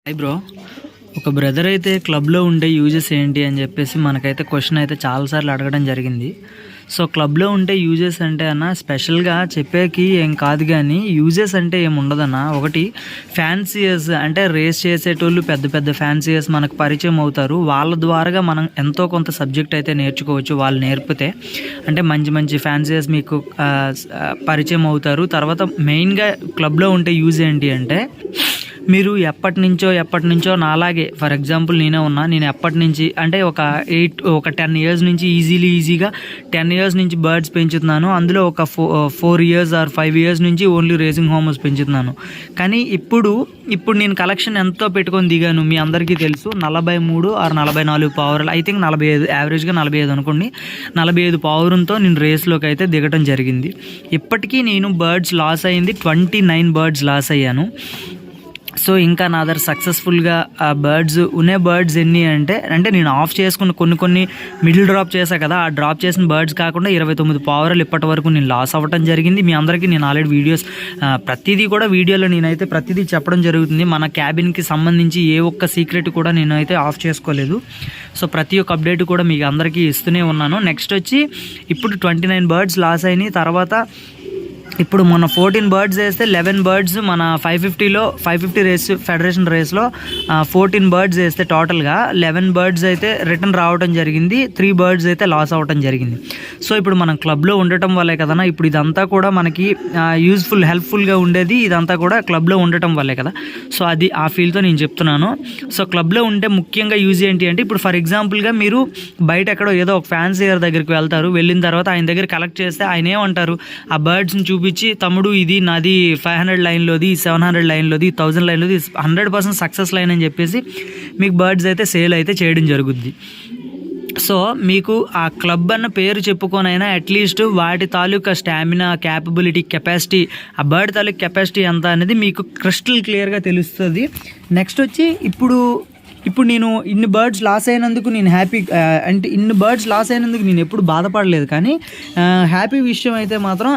Hi bro. ఒక brother అయితే క్లబ్లో ఉండే యూజెస్ ఏంటి అని చెప్పేసి మనకైతే క్వశ్చన్ అయితే చాలాసార్లు అడగడం జరిగింది. సో క్లబ్లో ఉంటే యూజెస్ అంటే అన్న స్పెషల్గా చెప్పేకి ఏం కాదు, కానీ యూజెస్ అంటే ఏమి ఉండదన్న. ఒకటి ఫ్యాన్సీయర్స్ అంటే రేస్ చేసేటోళ్ళు పెద్ద పెద్ద ఫ్యాన్సీయర్స్ మనకు పరిచయం అవుతారు. వాళ్ళ ద్వారాగా మనం ఎంతో కొంత సబ్జెక్ట్ అయితే నేర్చుకోవచ్చు. వాళ్ళు నేర్పితే అంటే మంచి మంచి ఫ్యాన్సీయర్స్ మీకు పరిచయం అవుతారు. తర్వాత మెయిన్గా క్లబ్లో ఉంటే యూజ్ ఏంటి అంటే మీరు ఎప్పటి నుంచో నాలాగే ఫర్ ఎగ్జాంపుల్ నేను ఎప్పటి నుంచి అంటే ఒక 10 years నుంచి ఈజీగా 10 years నుంచి బర్డ్స్ పెంచుతున్నాను. అందులో ఒక 4 years ఆర్ 5 years నుంచి ఓన్లీ రేసింగ్ హోమ్స్ పెంచుతున్నాను. కానీ ఇప్పుడు నేను కలెక్షన్ ఎంతో పెట్టుకొని దిగాను మీ అందరికీ తెలుసు. 43 ఆర్ 44 పావురాలు, ఐ థింక్ 45, యావరేజ్గా 45 అనుకోండి. 45 పావురంతో నేను రేస్లోకి అయితే దిగటం జరిగింది. ఇప్పటికీ నేను బర్డ్స్ లాస్ అయింది 29 బర్డ్స్ లాస్ అయ్యాను. సో ఇంకా నా దగ్గర సక్సెస్ఫుల్గా ఆ బర్డ్స్ ఎన్ని అంటే నేను ఆఫ్ చేసుకున్న కొన్ని మిడిల్ డ్రాప్ చేశాను కదా, ఆ డ్రాప్ చేసిన బర్డ్స్ కాకుండా 29 పావురాలు ఇప్పటి వరకు నేను లాస్ అవ్వటం జరిగింది. మీ అందరికీ నేను ఆల్రెడీ వీడియోస్ ప్రతిదీ కూడా వీడియోలో నేనైతే ప్రతిదీ చెప్పడం జరుగుతుంది. మన క్యాబిన్కి సంబంధించి ఏ ఒక్క సీక్రెట్ కూడా నేనైతే ఆఫ్ చేసుకోలేదు. సో ప్రతి ఒక్క అప్డేట్ కూడా మీకు అందరికీ ఇస్తూనే ఉన్నాను. నెక్స్ట్ వచ్చి ఇప్పుడు 29 బర్డ్స్ లాస్ అయినాయి. తర్వాత ఇప్పుడు మొన్న 14 బర్డ్స్ వేస్తే 11 బర్డ్స్ మన 550 రేస్ ఫెడరేషన్ రేస్లో 14 బర్డ్స్ వేస్తే టోటల్గా 11 బర్డ్స్ అయితే రిటర్న్ రావడం జరిగింది. 3 బర్డ్స్ అయితే లాస్ అవ్వడం జరిగింది. సో ఇప్పుడు మనం క్లబ్లో ఉండటం వల్లే కదన్నా ఇప్పుడు ఇదంతా కూడా మనకి హెల్ప్ఫుల్గా ఉండేది. ఇదంతా కూడా క్లబ్లో ఉండటం వల్లే కదా. సో అది ఆ ఫీల్తో నేను చెప్తున్నాను. సో క్లబ్లో ఉంటే ముఖ్యంగా యూజ్ ఏంటి అంటే ఇప్పుడు ఫర్ ఎగ్జాంపుల్గా మీరు బయట ఎక్కడో ఏదో ఒక ఫ్యాన్సీయర్ దగ్గరికి వెళ్తారు. వెళ్ళిన తర్వాత ఆయన దగ్గర కలెక్ట్ చేస్తే ఆయన ఏమంటారు, ఆ బర్డ్స్ని చూపించి తమ్ముడు ఇది నాది 500 లైన్లోది, 700 లైన్లోది, 1000 లైన్లోది 100% సక్సెస్ లైన్ అని చెప్పేసి మీకు బర్డ్స్ అయితే సేల్ అయితే చేయడం జరుగుద్ది. సో మీకు ఆ క్లబ్ అన్న పేరు చెప్పుకొనైనా అట్లీస్ట్ వాటి తాలూకా స్టామినా, క్యాపబిలిటీ, కెపాసిటీ, ఆ బర్డ్ తాలూకా కెపాసిటీ ఎంత అనేది మీకు క్రిస్టల్ క్లియర్గా తెలుస్తుంది. నెక్స్ట్ వచ్చి ఇప్పుడు నేను ఇన్ని బర్డ్స్ లాస్ అయినందుకు నేను హ్యాపీ, అంటే ఇన్ని బర్డ్స్ లాస్ అయినందుకు నేను ఎప్పుడు బాధపడలేదు. కానీ హ్యాపీ విషయం అయితే మాత్రం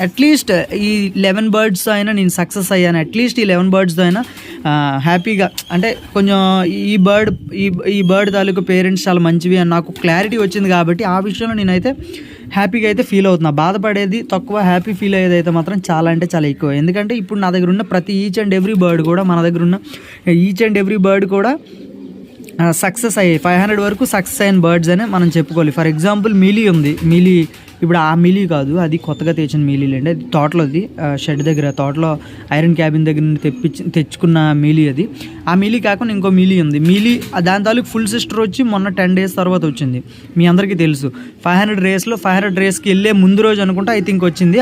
అట్లీస్ట్ ఈ 11 బర్డ్స్ అయినా నేను సక్సెస్ అయ్యాను. అట్లీస్ట్ ఈ 11 బర్డ్స్తో అయినా హ్యాపీగా, అంటే కొంచెం ఈ బర్డ్ తాలూకు పేరెంట్స్ చాలా మంచివి అని నాకు క్లారిటీ వచ్చింది. కాబట్టి ఆ విషయంలో నేనైతే హ్యాపీగా అయితే ఫీల్ అవుతున్నా. బాధపడేది తక్కువ, హ్యాపీ ఫీల్ అయ్యేది అయితే మాత్రం చాలా అంటే చాలా ఎక్కువ. ఎందుకంటే ఇప్పుడు నా దగ్గర ఉన్న ప్రతి ఈచ్ అండ్ ఎవ్రీ బర్డ్ కూడా సక్సెస్ అయ్యాయి. 500 వరకు సక్సెస్ అయిన బర్డ్స్ అని మనం చెప్పుకోవాలి. ఫర్ ఎగ్జాంపుల్ మిలీ ఉంది. ఇప్పుడు ఆ మిలీ కాదు, అది కొత్తగా తెచ్చిన మిలీలేండి. అది తోటలోది, షెడ్ దగ్గర తోటలో ఐరన్ క్యాబిన్ దగ్గర నుండి తెచ్చుకున్న మిలీ అది. ఆ మిలీ కాకుండా ఇంకో మిలీ ఉంది. దాని తాలూకు ఫుల్ సిస్టర్ వచ్చి మొన్న 10 days తర్వాత వచ్చింది. మీ అందరికీ తెలుసు 500 రేస్కి వెళ్ళే ముందు రోజు అనుకుంటా ఐ థింక్ వచ్చింది.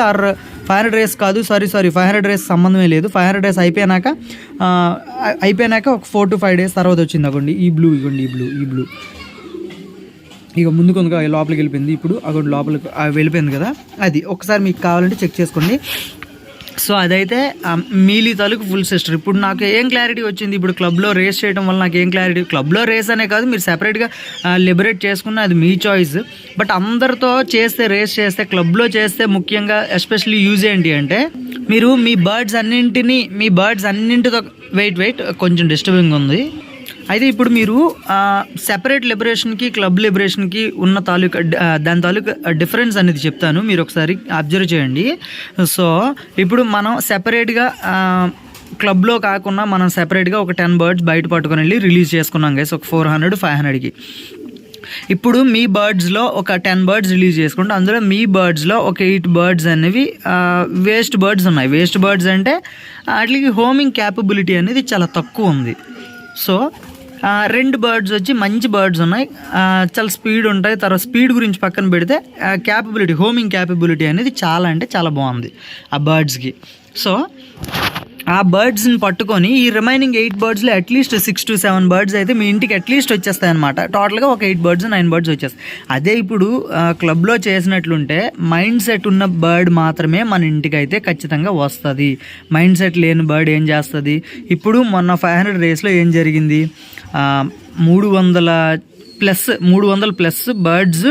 500 రేస్ కాదు, సారీ 500 రేస్ సంబంధమే లేదు. 500 రేస్ అయిపోయినాక ఒక 4 to 5 days తర్వాత వచ్చింది. అవ్వండి ఈ బ్లూ ఇక ముందు కొంత లోపలికి వెళ్ళిపోయింది. ఇప్పుడు అక్కడ లోపలికి వెళ్ళిపోయింది కదా, అది ఒకసారి మీకు కావాలంటే చెక్ చేసుకోండి. సో అదైతే మీలీ తాలూకు ఫుల్ సిస్టర్. ఇప్పుడు నాకు ఏం క్లారిటీ వచ్చింది, ఇప్పుడు క్లబ్లో రేస్ చేయడం వల్ల నాకు ఏం క్లారిటీ, క్లబ్లో రేస్ అనే కాదు, మీరు సెపరేట్గా లిబరేట్ చేసుకున్న అది మీ చాయిస్. బట్ అందరితో రేస్ చేస్తే క్లబ్లో చేస్తే ముఖ్యంగా ఎస్పెషల్లీ యూజ్ ఏంటి అంటే మీరు మీ బర్డ్స్ అన్నింటితో వెయిట్ కొంచెం డిస్టర్బింగ్ ఉంది. అయితే ఇప్పుడు మీరు సెపరేట్ లిబరేషన్కి క్లబ్ లిబరేషన్కి ఉన్న దాని తాలూకా డిఫరెన్స్ అనేది చెప్తాను, మీరు ఒకసారి అబ్జర్వ్ చేయండి. సో ఇప్పుడు మనం సెపరేట్గా క్లబ్లో కాకుండా మనం సెపరేట్గా ఒక 10 బర్డ్స్ బయట పట్టుకొని వెళ్ళి రిలీజ్ చేసుకున్నాం గైస్, ఒక 400, 500కి. ఇప్పుడు మీ బర్డ్స్లో ఒక 10 బర్డ్స్ రిలీజ్ చేసుకుంటే అందులో మీ బర్డ్స్లో ఒక 8 బర్డ్స్ అనేవి వేస్ట్ బర్డ్స్ ఉన్నాయి. వేస్ట్ బర్డ్స్ అంటే వాటికి హోమింగ్ క్యాపబిలిటీ అనేది చాలా తక్కువ ఉంది. సో 2 బర్డ్స్ వచ్చి మంచి బర్డ్స్ ఉన్నాయి, చాలా స్పీడ్ ఉంటాయి. తర్వాత స్పీడ్ గురించి పక్కన పెడితే హోమింగ్ క్యాపబిలిటీ అనేది చాలా అంటే చాలా బాగుంది ఆ బర్డ్స్కి. సో ఆ బర్డ్స్ని పట్టుకొని ఈ రిమైనింగ్ 8 బర్డ్స్లో అట్లీస్ట్ 6 to 7 బర్డ్స్ అయితే మీ ఇంటికి అట్లీస్ట్ వచ్చేస్తాయి అనమాట. టోటల్గా ఒక 8 బర్డ్స్ 9 బర్డ్స్ వచ్చేస్తాయి. అదే ఇప్పుడు క్లబ్లో చేసినట్లుంటే మైండ్ సెట్ ఉన్న బర్డ్ మాత్రమే మన ఇంటికి అయితే ఖచ్చితంగా వస్తుంది. మైండ్ సెట్ లేని బర్డ్ ఏం చేస్తుంది? ఇప్పుడు మొన్న 500 రేస్లో ఏం జరిగింది, ప్లస్ 300 ప్లస్ బర్డ్స్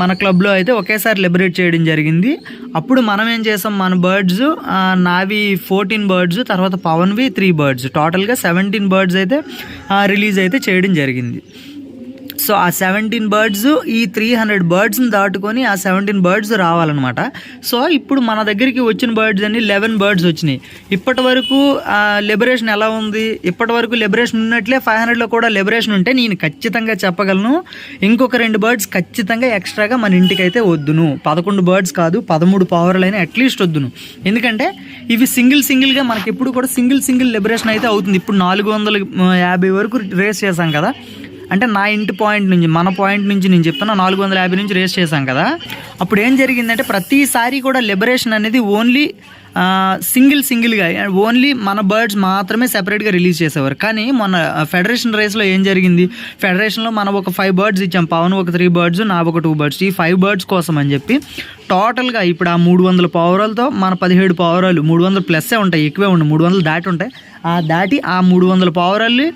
మన క్లబ్లో అయితే ఒకేసారి లిబరేట్ చేయడం జరిగింది. అప్పుడు మనం ఏం చేసాం, మన బర్డ్స్ నావి 14 బర్డ్స్, తర్వాత పవన్వి 3 బర్డ్స్, టోటల్గా 17 బర్డ్స్ అయితే రిలీజ్ అయితే చేయడం జరిగింది. సో ఆ 17 బర్డ్స్ ఈ 300 బర్డ్స్ని దాటుకొని ఆ 17 బర్డ్స్ రావాలన్నమాట. సో ఇప్పుడు మన దగ్గరికి వచ్చిన బర్డ్స్ అన్ని 11 బర్డ్స్ వచ్చినాయి. ఇప్పటి వరకు లిబరేషన్ ఎలా ఉంది, ఇప్పటి వరకు లిబరేషన్ ఉన్నట్లే 500లో కూడా లిబరేషన్ ఉంటే నేను ఖచ్చితంగా చెప్పగలను, ఇంకొక 2 బర్డ్స్ ఖచ్చితంగా ఎక్స్ట్రాగా మన ఇంటికి అయితే వద్దును. 11 బర్డ్స్ కాదు, 13 పావురాలైనా అట్లీస్ట్ వద్దును. ఎందుకంటే ఇవి సింగిల్గా మనకి ఎప్పుడు కూడా సింగిల్ లిబరేషన్ అయితే అవుతుంది. ఇప్పుడు 450 వరకు రేస్ చేశాం కదా, అంటే నా ఇంటి పాయింట్ నుంచి, మన పాయింట్ నుంచి నేను చెప్తున్నా, 450 నుంచి రేస్ చేశాం కదా. అప్పుడు ఏం జరిగిందంటే ప్రతిసారి కూడా లిబరేషన్ అనేది ఓన్లీ సింగిల్గా ఓన్లీ మన బర్డ్స్ మాత్రమే సెపరేట్గా రిలీజ్ చేసేవారు. కానీ మన ఫెడరేషన్ రేస్లో ఏం జరిగింది, ఫెడరేషన్లో మనం ఒక 5 బర్డ్స్ ఇచ్చాం, పవన్ ఒక 3 బర్డ్స్, నా ఒక 2 బర్డ్స్. ఈ 5 బర్డ్స్ కోసం అని చెప్పి టోటల్గా ఇప్పుడు ఆ 300 పావురాలతో మన 17 పావురాలు 300 ప్లస్సే ఉంటాయి, ఎక్కువే ఉండవు, 300 దాటి ఉంటాయి. దాటి ఆ 300 పావురాలు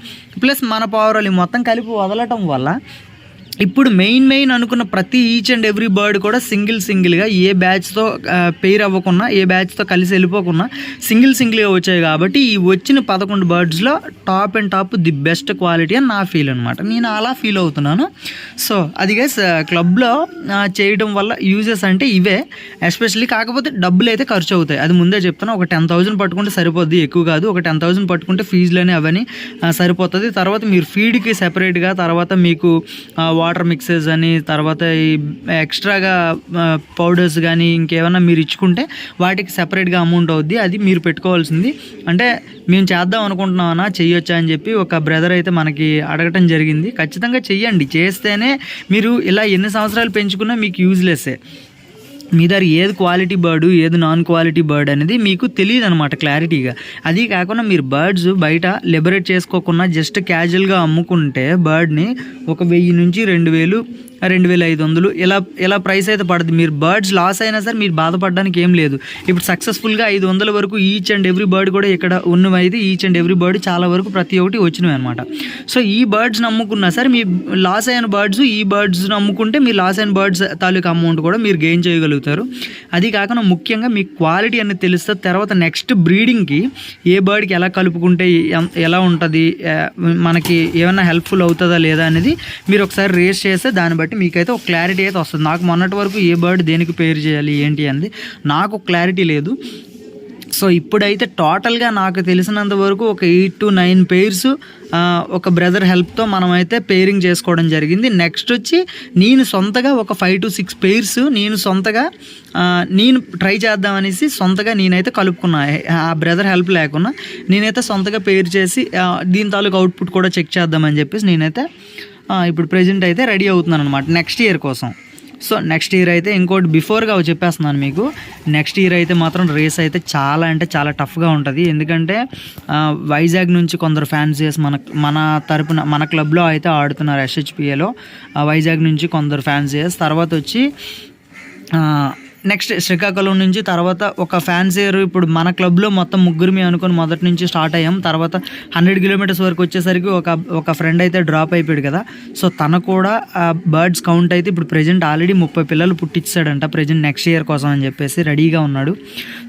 ప్లస్ మన పావురాలు మొత్తం కలిపి వదలటం వల్ల ఇప్పుడు మెయిన్ అనుకున్న ప్రతి ఈచ్ అండ్ ఎవ్రీ బర్డ్ కూడా సింగిల్గా ఏ బ్యాచ్తో పెయిర్ అవ్వకుండా, ఏ బ్యాచ్తో కలిసి వెళ్ళిపోకుండా సింగిల్గా వచ్చాయి. కాబట్టి ఈ వచ్చిన 11 బర్డ్స్లో టాప్ ది బెస్ట్ క్వాలిటీ అని నా ఫీల్ అనమాట. నేను అలా ఫీల్ అవుతున్నాను. సో అది గైస్ క్లబ్లో చేయడం వల్ల యూజెస్ అంటే ఇవే ఎస్పెషల్లీ. కాకపోతే డబ్బులు అయితే ఖర్చు అవుతాయి, అది ముందే చెప్తాను. ఒక 10,000 పట్టుకుంటే సరిపోద్ది, ఎక్కువ కాదు. ఒక 10,000 పట్టుకుంటే ఫీజులని అవన్నీ సరిపోతుంది. తర్వాత మీరు ఫీడ్కి సెపరేట్గా, తర్వాత మీకు వాటర్ మిక్సెస్ అని, తర్వాత ఈ ఎక్స్ట్రాగా పౌడర్స్ కానీ ఇంకేమైనా మీరు ఇచ్చుకుంటే వాటికి సెపరేట్గా అమౌంట్ అవుద్ది, అది మీరు పెట్టుకోవాల్సింది. అంటే మేము చేద్దాం అనుకుంటున్నామన్నా, చెయ్యొచ్చా అని చెప్పి ఒక బ్రదర్ అయితే మనకి అడగటం జరిగింది. ఖచ్చితంగా చెయ్యండి, చేస్తేనే మీరు ఇలా ఎన్ని సంవత్సరాలు పెంచుకున్నా మీకు యూజ్లెస్సే. మీ దగ్గర ఏది క్వాలిటీ బర్డు, ఏది నాన్ క్వాలిటీ బర్డ్ అనేది మీకు తెలియదు అనమాట క్లారిటీగా. అది కాకుండా మీరు బర్డ్స్ బయట లిబరేట్ చేసుకోకుండా జస్ట్ క్యాజువల్గా అమ్ముకుంటే బర్డ్ని ఒక 1000 నుంచి 2000, 2500 ఇలా ప్రైస్ అయితే పడుతుంది. మీరు బర్డ్స్ లాస్ అయినా సరే మీరు బాధపడడానికి ఏం లేదు. ఇప్పుడు సక్సెస్ఫుల్గా 500 వరకు ఈచ్ అండ్ ఎవ్రీ బర్డ్ కూడా ఇక్కడ ఉన్నవైతే ఈచ్ అండ్ ఎవ్రీ బర్డ్ చాలా వరకు ప్రతి ఒక్కటి వచ్చినవి అనమాట. సో ఈ బర్డ్స్ని అమ్ముకున్నా సరే మీ లాస్ అయిన బర్డ్స్, ఈ బర్డ్స్ని అమ్ముకుంటే మీ లాస్ అయిన బర్డ్స్ తాలూకు అమౌంట్ కూడా మీరు గెయిన్ చేయగలుగుతారు. అది కాకుండా ముఖ్యంగా మీ క్వాలిటీ అనేది తెలుస్తుంది. తర్వాత నెక్స్ట్ బ్రీడింగ్కి ఏ బర్డ్కి ఎలా కలుపుకుంటే ఎలా ఉంటుంది, మనకి ఏమైనా హెల్ప్ఫుల్ అవుతుందా లేదా అనేది మీరు ఒకసారి రేస్ చేస్తే దాన్ని బట్టి మీకైతే ఒక క్లారిటీ అయితే వస్తుంది. నాకు మొన్నటి వరకు ఏ బర్డ్ దేనికి పేరు చేయాలి ఏంటి అనేది నాకు క్లారిటీ లేదు. సో ఇప్పుడైతే టోటల్గా నాకు తెలిసినంత వరకు ఒక 8 to 9 పెయిర్స్ ఒక బ్రదర్ హెల్ప్తో మనమైతే పేరింగ్ చేసుకోవడం జరిగింది. నెక్స్ట్ వచ్చి నేను సొంతగా ఒక 5 to 6 పెయిర్స్ నేను ట్రై చేద్దామనేసి సొంతగా నేనైతే కలుపుకున్నా, ఆ బ్రదర్ హెల్ప్ లేకుండా నేనైతే సొంతగా పేరు చేసి దీని తాలూకు అవుట్పుట్ కూడా చెక్ చేద్దామని చెప్పేసి నేనైతే ఇప్పుడు ప్రెజెంట్ అయితే రెడీ అవుతున్నాను అనమాట నెక్స్ట్ ఇయర్ కోసం. సో నెక్స్ట్ ఇయర్ అయితే ఇంకోటి బిఫోర్గా చెప్పేస్తున్నాను మీకు, నెక్స్ట్ ఇయర్ అయితే మాత్రం రేస్ అయితే చాలా అంటే చాలా టఫ్గా ఉంటుంది. ఎందుకంటే వైజాగ్ నుంచి కొందరు ఫ్యాన్సీస్ మన తరపున మన క్లబ్లో అయితే ఆడుతున్నారు, SHPAలో వైజాగ్ నుంచి కొందరు ఫ్యాన్సీస్. తర్వాత వచ్చి నెక్స్ట్ శ్రీకాకుళం నుంచి, తర్వాత ఒక ఫ్యాన్సీయర్. ఇప్పుడు మన క్లబ్లో మొత్తం ముగ్గురిమి అనుకుని మొదటి నుంచి స్టార్ట్ అయ్యాం. తర్వాత 100 kilometers వరకు వచ్చేసరికి ఒక ఫ్రెండ్ అయితే డ్రాప్ అయిపోయాడు కదా. సో తన కూడా బర్డ్స్ కౌంట్ అయితే ఇప్పుడు ప్రెజెంట్ ఆల్రెడీ 30 పిల్లలు పుట్టించాడంట ప్రెజెంట్ నెక్స్ట్ ఇయర్ కోసం అని చెప్పేసి రెడీగా ఉన్నాడు.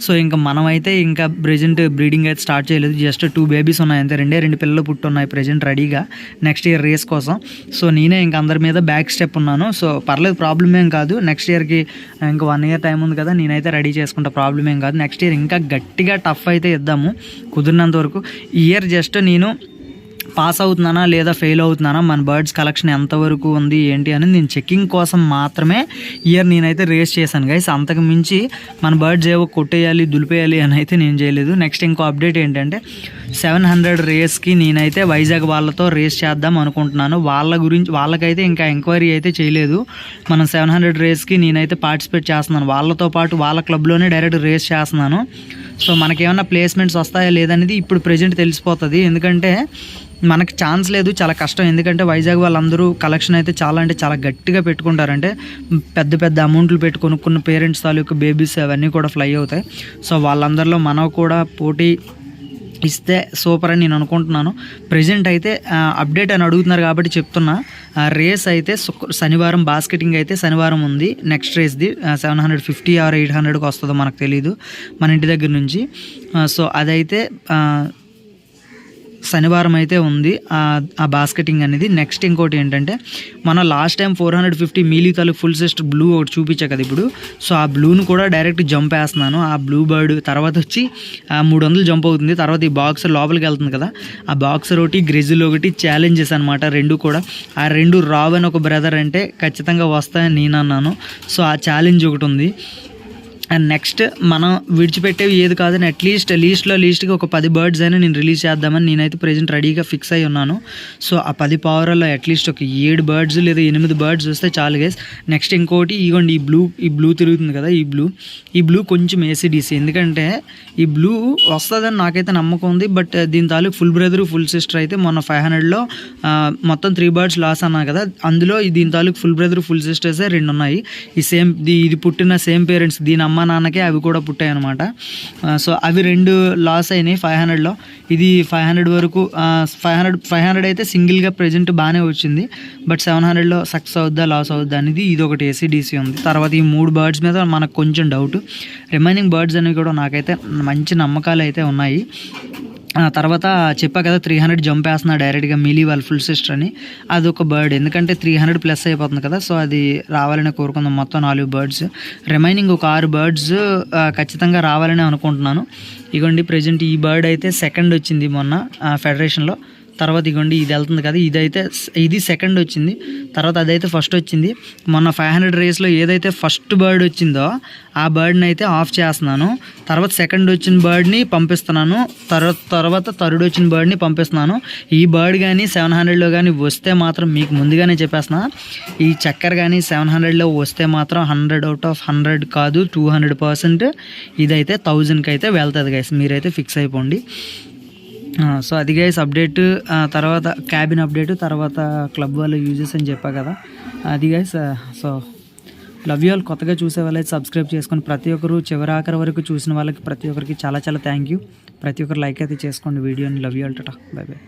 సో ఇంకా మనమైతే ఇంకా ప్రెజెంట్ బ్రీడింగ్ అయితే స్టార్ట్ చేయలేదు, జస్ట్ 2 babies ఉన్నాయి అంతే, 2 పిల్లలు పుట్టున్నాయి ప్రెజెంట్ రెడీగా నెక్స్ట్ ఇయర్ రేస్ కోసం. సో నేనే ఇంకా అందరి మీద బ్యాక్ స్టెప్ ఉన్నాను. సో పర్లేదు, ప్రాబ్లం ఏం కాదు. నెక్స్ట్ ఇయర్కి ఇంకా 1 year టైం ఉంది కదా, నేనైతే రెడీ చేసుకుంటా, ప్రాబ్లం ఏం కాదు. నెక్స్ట్ ఇయర్ ఇంకా గట్టిగా టఫ్ అయితే ఇద్దాము కుదిరినంత వరకు. ఈ ఇయర్ జస్ట్ నేను పాస్ అవుతున్నానా లేదా ఫెయిల్ అవుతున్నానా, మన బర్డ్స్ కలెక్షన్ ఎంతవరకు ఉంది ఏంటి అని నేను చెకింగ్ కోసం మాత్రమే ఇయర్ నేనైతే రేస్ చేశాను గైస్. అంతకు మించి మన బర్డ్స్ ఏవో కొట్టేయాలి దులిపేయాలి అని అయితే నేను చేయలేదు. నెక్స్ట్ ఇంకో అప్డేట్ ఏంటంటే 700 రేస్కి నేనైతే వైజాగ్ వాళ్ళతో రేస్ చేద్దాం అనుకుంటున్నాను. వాళ్ళకైతే ఇంకా ఎంక్వైరీ అయితే చేయలేదు. మనం 700 రేస్కి నేనైతే పార్టిసిపేట్ చేస్తున్నాను, వాళ్ళతో పాటు వాళ్ళ క్లబ్లోనే డైరెక్ట్ రేస్ చేస్తున్నాను. సో మనకేమన్నా ప్లేస్మెంట్స్ వస్తాయా లేదనేది ఇప్పుడు ప్రెజెంట్ తెలిసిపోతుంది. ఎందుకంటే మనకు ఛాన్స్ లేదు, చాలా కష్టం. ఎందుకంటే వైజాగ్ వాళ్ళందరూ కలెక్షన్ అయితే చాలా అంటే చాలా గట్టిగా పెట్టుకుంటారంటే పెద్ద అమౌంట్లు పెట్టి కొనుక్కున్న పేరెంట్స్ తాలూకు బేబీస్ అవన్నీ కూడా ఫ్లై అవుతాయి. సో వాళ్ళందరిలో మనం కూడా పోటీ ఇస్తే సూపర్ అని నేను అనుకుంటున్నాను. ప్రజెంట్ అయితే అప్డేట్ అని అడుగుతున్నారు కాబట్టి చెప్తున్నా. రేస్ అయితే శనివారం బాస్కెటింగ్ అయితే శనివారం ఉంది. నెక్స్ట్ రేస్ది 750 ఆర్ 800కి వస్తుందో మనకు తెలీదు మన ఇంటి దగ్గర నుంచి. సో అదైతే శనివారం అయితే ఉంది ఆ బాస్కెటింగ్ అనేది. నెక్స్ట్ ఇంకోటి ఏంటంటే మన లాస్ట్ టైం 450 మీలీ తాలూకు ఫుల్ సిస్టర్ బ్లూ ఒకటి చూపించా కదా ఇప్పుడు. సో ఆ బ్లూను కూడా డైరెక్ట్ జంప్ వేస్తున్నాను. ఆ బ్లూ బర్డ్ తర్వాత వచ్చి 300 జంప్ అవుతుంది. తర్వాత ఈ బాక్సర్ లోపలికి వెళ్తుంది కదా, ఆ బాక్సర్ ఒకటి గ్రెజిల్ ఒకటి ఛాలెంజెస్ అనమాట. రెండు కూడా ఆ రెండు రావని ఒక బ్రదర్ అంటే ఖచ్చితంగా వస్తాయని నేను అన్నాను. సో ఆ ఛాలెంజ్ ఒకటి ఉంది. అండ్ నెక్స్ట్ మనం విడిచిపెట్టేవి ఏది కాదని లీస్ట్గా ఒక 10 బర్డ్స్ అయినా నేను రిలీజ్ చేద్దామని నేనైతే ప్రజెంట్ రెడీగా ఫిక్స్ అయి ఉన్నాను. సో ఆ 10 పావురాల్లో అట్లీస్ట్ ఒక 7 బర్డ్స్ లేదా 8 బర్డ్స్ వస్తే చాలు గైస్. నెక్స్ట్ ఇంకోటి ఇగోండి, ఈ బ్లూ తిరుగుతుంది కదా, ఈ బ్లూ కొంచెం ఏసీడీసీ. ఎందుకంటే ఈ బ్లూ వస్తుందని నాకైతే నమ్మకం ఉంది. బట్ దీని తాలూకు ఫుల్ బ్రదర్ ఫుల్ సిస్టర్ అయితే మొన్న 500లో మొత్తం 3 బర్డ్స్ లాస్ అన్నా కదా, అందులో దీని తాలూకు ఫుల్ బ్రదర్ ఫుల్ సిస్టర్సే 2 ఉన్నాయి. ఇది పుట్టిన సేమ్ పేరెంట్స్, దీని అమ్మ నాన్నకే అవి కూడా పుట్టాయి అనమాట. సో అవి 2 లాస్ అయినాయి 500లో. ఇది 500 వరకు 500 అయితే సింగిల్గా ప్రజెంట్ బాగానే వచ్చింది. బట్ 700లో సక్సెస్ అవుద్దా లాస్ అవుద్దా అనేది ఇది ఒకటి ఏసీడీసీ ఉంది. తర్వాత ఈ 3 బర్డ్స్ మీద మనకు కొంచెం డౌట్. రిమైనింగ్ బర్డ్స్ అనేవి కూడా నాకైతే మంచి నమ్మకాలు అయితే ఉన్నాయి. తర్వాత చెప్పా కదా 300 జంప్ వేస్తున్నా డైరెక్ట్గా మీలీ వాళ్ళ ఫుల్ సిస్టర్ అని. అదొక బర్డ్, ఎందుకంటే 300 ప్లస్ అయిపోతుంది కదా. సో అది రావాలని కోరుకుందాం. మొత్తం 4 బర్డ్స్, రిమైనింగ్ ఒక 6 బర్డ్స్ ఖచ్చితంగా రావాలని అనుకుంటున్నాను. ఇగోండి ప్రజెంట్ ఈ బర్డ్ అయితే సెకండ్ వచ్చింది మొన్న ఫెడరేషన్లో. తర్వాత ఇగోండి ఇది వెళ్తుంది కదా, ఇది సెకండ్ వచ్చింది. తర్వాత అదైతే ఫస్ట్ వచ్చింది. మొన్న 500 రేస్లో ఏదైతే ఫస్ట్ బర్డ్ వచ్చిందో ఆ బర్డ్ని అయితే ఆఫ్ చేస్తున్నాను. తర్వాత సెకండ్ వచ్చిన బర్డ్ని పంపిస్తున్నాను. తర్వాత థర్డ్ వచ్చిన బర్డ్ని పంపిస్తున్నాను. ఈ బర్డ్ కానీ 700లో కానీ వస్తే మాత్రం మీకు ముందుగానే చెప్పేస్తున్నా, ఈ చక్కర్ కానీ 700లో వస్తే మాత్రం 100 అవుట్ ఆఫ్ 100 కాదు 200% ఇదైతే 1000కి అయితే వెళ్తుంది గైస్. మీరైతే ఫిక్స్ అయిపోండి. సో అది గైస్ అప్డేట్. తర్వాత క్యాబిన్ అప్డేట్, తర్వాత క్లబ్ వాళ్ళు యూజెస్ అని చెప్పా కదా అది guys. So love you all. కొత్తగా చూసే వాళ్ళైతే సబ్స్క్రైబ్ చేసుకొని ప్రతి ఒక్కరు చివరాఖరి వరకు చూసిన వాళ్ళకి ప్రతి ఒక్కరికి చాలా చాలా థ్యాంక్ యూ. ప్రతి ఒక్కరు లైక్ అయితే చేసుకోండి వీడియోని. Love you all. Tata, by by.